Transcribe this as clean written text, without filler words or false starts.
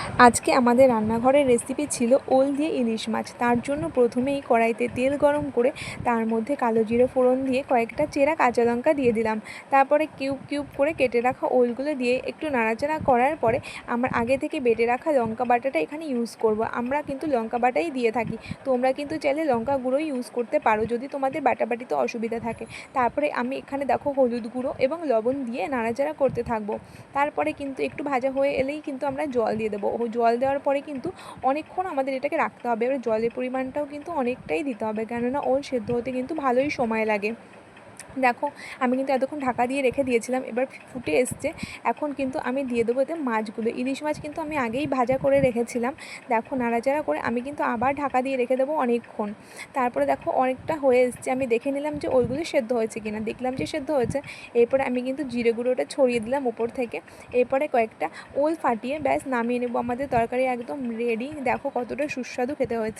আজকে আমাদের রান্নাঘরের রেসিপি ছিল ওল দিয়ে ইলিশ মাছ। তার জন্য প্রথমেই কড়াইতে তেল গরম করে তার মধ্যে কালো জিরে ফোড়ন দিয়ে কয়েকটা চেরা কাঁচা লঙ্কা দিয়ে দিলাম। তারপরে কিউব কিউব করে কেটে রাখা ওলগুলো দিয়ে একটু নাড়াচাড়া করার পরে আমার আগে থেকে বেটে রাখা লঙ্কা বাটাটা এখানে ইউজ করব। আমরা কিন্তু লঙ্কা বাটাই দিয়ে থাকি, তোমরা কিন্তু চাইলে লঙ্কা গুঁড়োই ইউজ করতে পারো যদি তোমাদের বাটাবাটিতে অসুবিধা থাকে। তারপরে আমি এখানে দেখো হলুদ গুঁড়ো এবং লবণ দিয়ে নাড়াচাড়া করতে থাকবো। তারপরে কিন্তু একটু ভাজা হয়ে এলেই কিন্তু আমরা জল দিয়ে দেবো। জল দেওয়ার পরে কিন্তু অনেকক্ষণ আমাদের এটাকে রাখতে হবে। এবার জলের পরিমাণটাও কিন্তু অনেকটাই দিতে হবে, কেননা ওল সেদ্ধ হতে কিন্তু ভালোই সময় লাগে। দেখো আমি কিন্তু এতক্ষণ ঢাকা দিয়ে রেখে দিয়েছিলাম, এবার ফুটে এসছে। এখন কিন্তু আমি দিয়ে দেবো এতে মাছগুলো। ইলিশ মাছ কিন্তু আমি আগেই ভাজা করে রেখেছিলাম। দেখো নাড়াচাড়া করে আমি কিন্তু আবার ঢাকা দিয়ে রেখে দেবো অনেকক্ষণ। তারপরে দেখো অনেকটা হয়ে এসছে, আমি দেখে নিলাম যে ওলগুলো সেদ্ধ হয়েছে কিনা। দেখলাম যে সেদ্ধ হয়েছে। এরপরে আমি কিন্তু জিরে গুঁড়োটা ছড়িয়ে দিলাম উপর থেকে। এরপরে কয়েকটা ওল ফাটিয়ে ব্যাস নামিয়ে নেবো। আমাদের তরকারি একদম রেডি। দেখো কতটা সুস্বাদু খেতে হয়েছে।